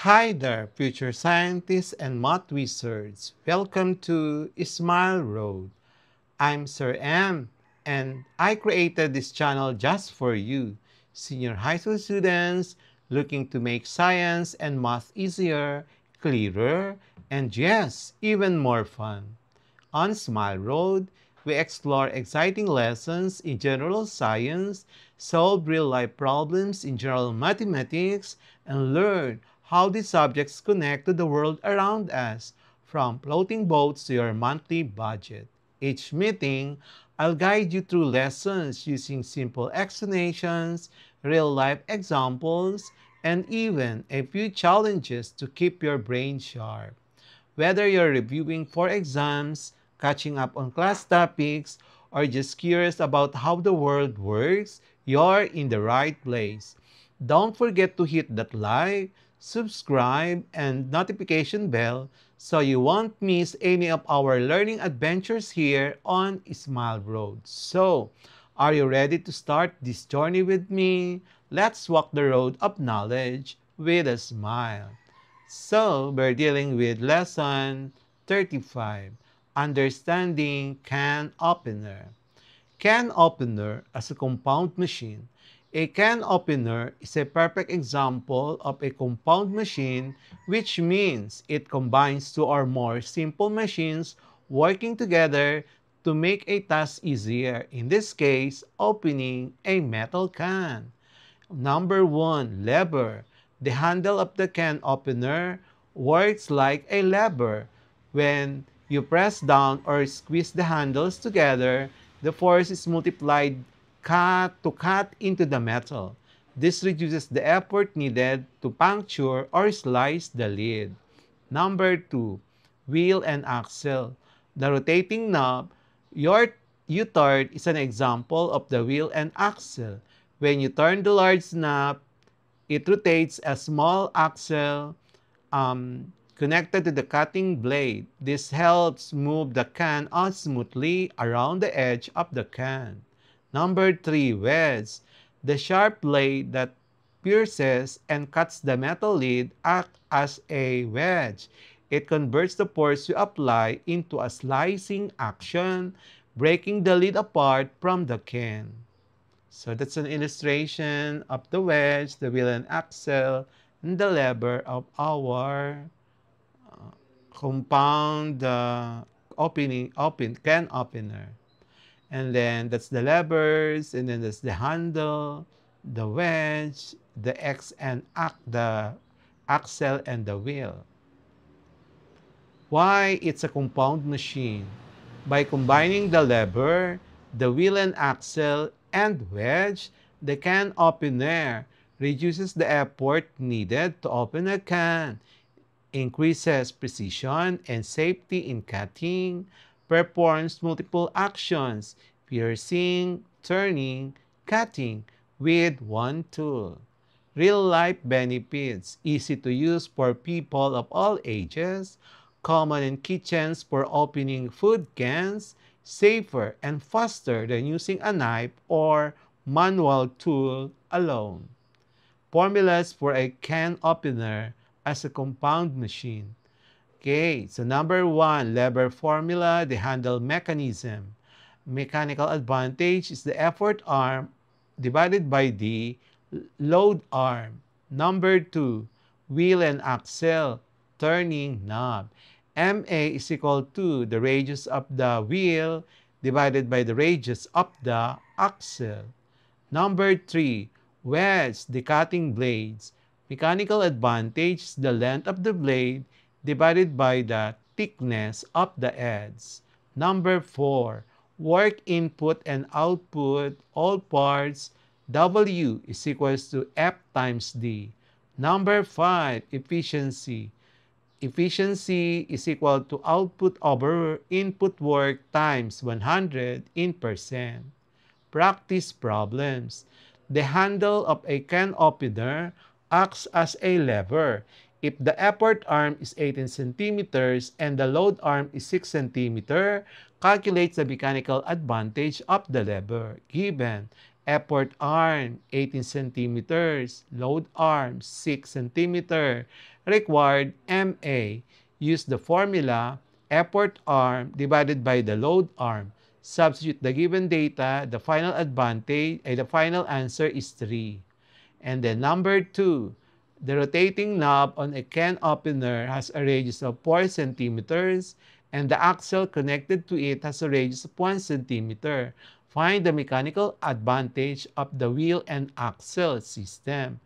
Hi there, future scientists and math wizards. Welcome to Smile Road. I'm Sir M, and I created this channel just for you, senior high school students looking to make science and math easier, clearer, and yes, even more fun. On Smile Road, we explore exciting lessons in general science, solve real life problems in general mathematics, and learn how these subjects connect to the world around us, from floating boats to your monthly budget. Each meeting, I'll guide you through lessons using simple explanations, real life examples, and even a few challenges to keep your brain sharp. Whether you're reviewing for exams, catching up on class topics, or just curious about how the world works, you're in the right place. Don't forget to hit that like, subscribe, and notification bell so you won't miss any of our learning adventures here on Smile Road. So, are you ready to start this journey with me? Let's walk the road of knowledge with a smile. So, we're dealing with lesson 35, Understanding Can Opener. Can opener as a compound machine. A can opener is a perfect example of a compound machine, which means it combines two or more simple machines working together to make a task easier. In this case, opening a metal can. Number one, lever. The handle of the can opener works like a lever. When you press down or squeeze the handles together, the force is multiplied to cut into the metal. This reduces the effort needed to puncture or slice the lid. Number two, wheel and axle. The rotating knob you turned is an example of the wheel and axle. When you turn the large knob, it rotates a small axle connected to the cutting blade. This helps move the can smoothly around the edge of the can. Number three, wedge. The sharp blade that pierces and cuts the metal lid acts as a wedge. It converts the force you apply into a slicing action, breaking the lid apart from the can. So that's an illustration of the wedge, the wheel and axle, and the lever of our compound can opener. And then that's the levers, and then that's the handle, the wedge, the axle, and the wheel. Why it's a compound machine? By combining the lever, the wheel and axle, and wedge, the can opener reduces the effort needed to open a can, increases precision and safety in cutting, performs multiple actions, piercing, turning, cutting with one tool. Real life benefits, easy to use for people of all ages, common in kitchens for opening food cans, safer and faster than using a knife or manual tool alone. Formulas for a can opener as a compound machine. Okay, so number one, lever formula, the handle mechanism. Mechanical advantage is the effort arm divided by the load arm. Number two, wheel and axle, turning knob. MA is equal to the radius of the wheel divided by the radius of the axle. Number three, wedge, the cutting blades. Mechanical advantage is the length of the blade divided by the thickness of the edge. Number four, work input and output, all parts, W is equals to F times D. Number five, efficiency. Efficiency is equal to output over input work times 100 in percent. Practice problems. The handle of a can opener acts as a lever. If the effort arm is 18 centimeters and the load arm is 6 centimeters, calculate the mechanical advantage of the lever given. Effort arm, 18 centimeters. Load arm, 6 centimeter. Required MA. Use the formula effort arm divided by the load arm. Substitute the given data. The final answer is 3. And then number 2, the rotating knob on a can opener has a radius of 4 centimeters and the axle connected to it has a radius of 1 centimeter. Find the mechanical advantage of the wheel and axle system.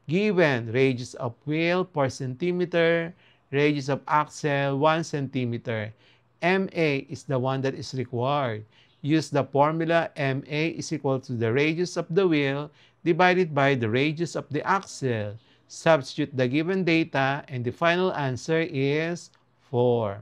Given radius of wheel 4 centimeter, radius of axle 1 centimeter. MA is the one that is required. Use the formula MA is equal to the radius of the wheel divided by the radius of the axle. Substitute the given data and the final answer is 4.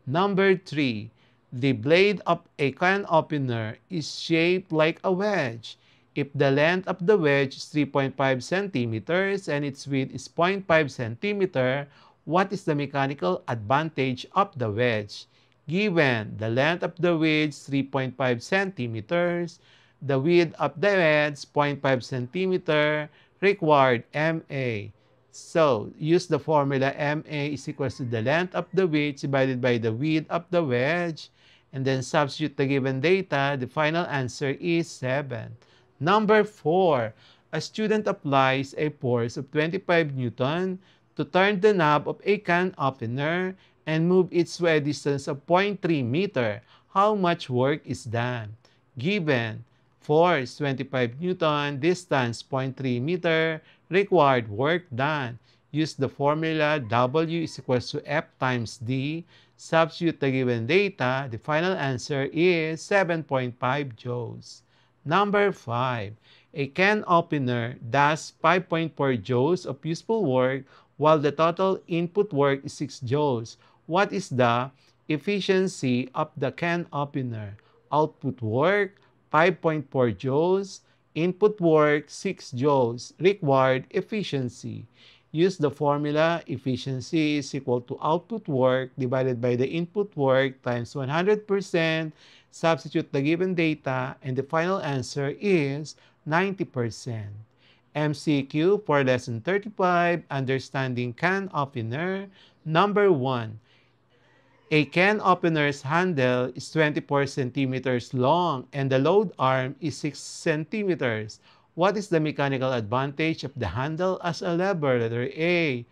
Number 3. The blade of a can opener is shaped like a wedge. If the length of the wedge is 3.5 centimeters and its width is 0.5 centimeter, what is the mechanical advantage of the wedge? Given the length of the wedge 3.5 centimeters, the width of the wedge 0.5 centimeter, required MA. So, use the formula MA is equals to the length of the wedge divided by the width of the wedge, and then substitute the given data. The final answer is 7. Number 4, a student applies a force of 25 Newton to turn the knob of a can opener and move it to a distance of 0.3 meter. How much work is done? Given force 25 Newton, distance 0.3 meter, required work done. Use the formula W is equals to F times D. Substitute the given data. The final answer is 7.5 joules. Number 5. A can opener does 5.4 joules of useful work while the total input work is 6 joules. What is the efficiency of the can opener? Output work 5.4 joules, input work 6 joules, required efficiency. Use the formula efficiency is equal to output work divided by the input work times 100%. Substitute the given data and the final answer is 90%. MCQ for lesson 35, understanding can opener. Number 1. A can opener's handle is 24 centimeters long and the load arm is 6 centimeters. What is the mechanical advantage of the handle as a lever? Letter A,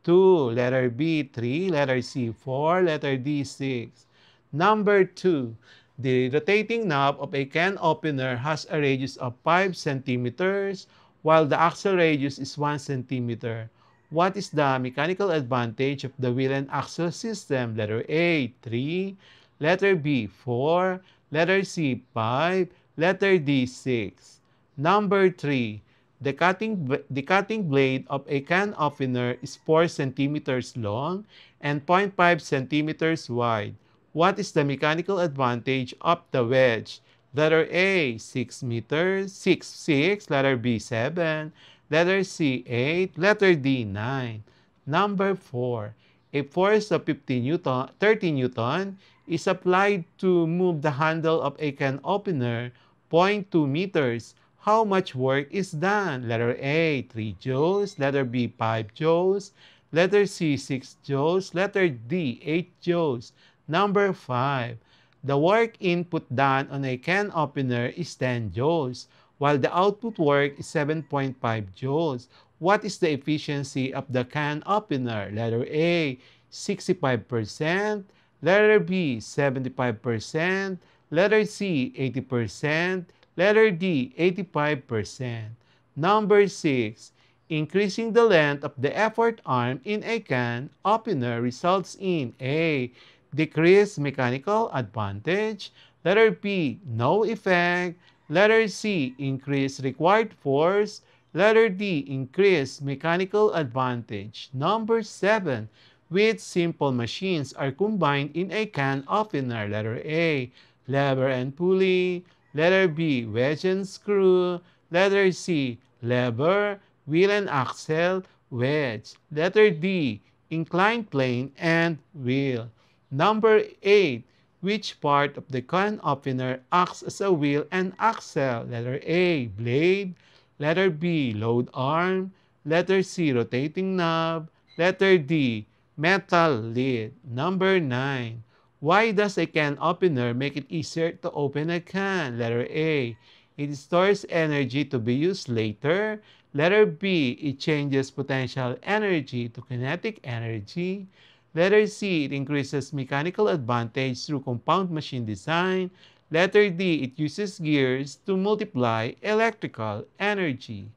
2. Letter B, 3. Letter C, 4. Letter D, 6. Number 2. The rotating knob of a can opener has a radius of 5 centimeters while the axle radius is 1 centimeter. What is the mechanical advantage of the wheel and axle system? Letter A, 3. Letter B, 4. Letter C, 5. Letter D, 6. Number 3. The cutting blade of a can opener is 4 centimeters long and 0.5 centimeters wide. What is the mechanical advantage of the wedge? Letter A, 6 meters, 6. Letter B, 7. Letter C, 8. Letter D, 9. Number 4. A force of 30 Newton is applied to move the handle of a can opener 0.2 meters. How much work is done? Letter A, 3 joules. Letter B, 5 joules. Letter C, 6 joules. Letter D, 8 joules. Number 5. The work input done on a can opener is 10 joules, while the output work is 7.5 joules. What is the efficiency of the can opener? Letter A, 65%. Letter B, 75%. Letter C, 80%. Letter D, 85%. Number 6. Increasing the length of the effort arm in a can opener results in A, decreased mechanical advantage. Letter B, no effect. Letter C, increased required force. Letter D, increased mechanical advantage. Number 7, which simple machines are combined in a can opener? Letter A, lever and pulley. Letter B, wedge and screw. Letter C, lever, wheel and axle, wedge. Letter D, inclined plane and wheel. Number 8, Which part of the can opener acts as a wheel and axle? Letter A, blade. Letter B, load arm. Letter C, rotating knob. Letter D, metal lid. Number 9. Why does a can opener make it easier to open a can? Letter A, it stores energy to be used later. Letter B, it changes potential energy to kinetic energy. Letter C, it increases mechanical advantage through compound machine design. Letter D, it uses gears to multiply electrical energy.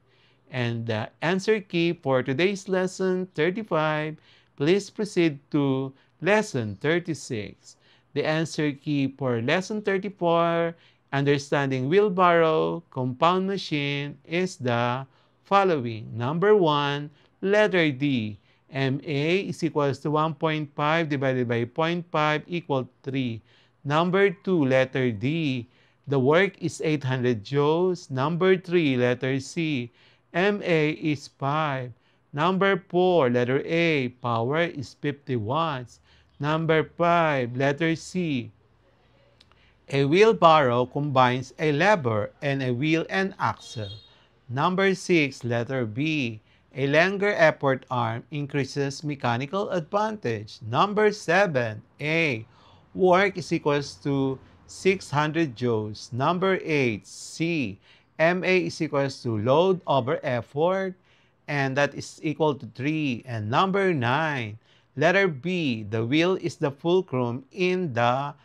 And the answer key for today's lesson 35, please proceed to lesson 36. The answer key for lesson 34, understanding wheelbarrow, compound machine, is the following. Number 1, letter D. MA is equals to 1.5 divided by 0.5 equal 3. Number 2, letter D. The work is 800 joules. Number 3, letter C. MA is 5. Number 4, letter A. Power is 50 watts. Number 5, letter C. A wheelbarrow combines a lever and a wheel and axle. Number 6, letter B. A longer effort arm increases mechanical advantage. Number 7, A. Work is equals to 600 joules. Number 8, C. MA is equals to load over effort, and that is equal to 3. And number 9, letter B. The wheel is the fulcrum in the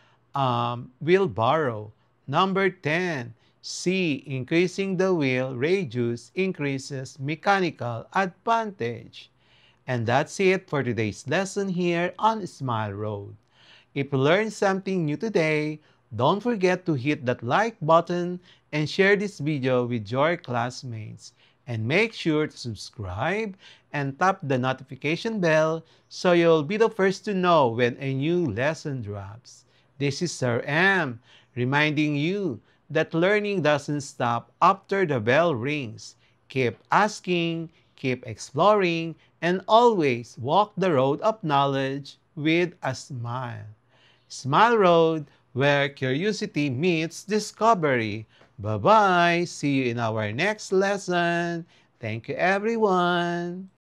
wheelbarrow. Number 10, C. Increasing the wheel radius increases mechanical advantage. And that's it for today's lesson here on Smile Road. If you learned something new today, don't forget to hit that like button and share this video with your classmates. And make sure to subscribe and tap the notification bell so you'll be the first to know when a new lesson drops. This is Sir M, reminding you that learning doesn't stop after the bell rings. Keep asking, keep exploring, and always walk the road of knowledge with a smile. Smile Road, where curiosity meets discovery. Bye-bye. See you in our next lesson. Thank you, everyone.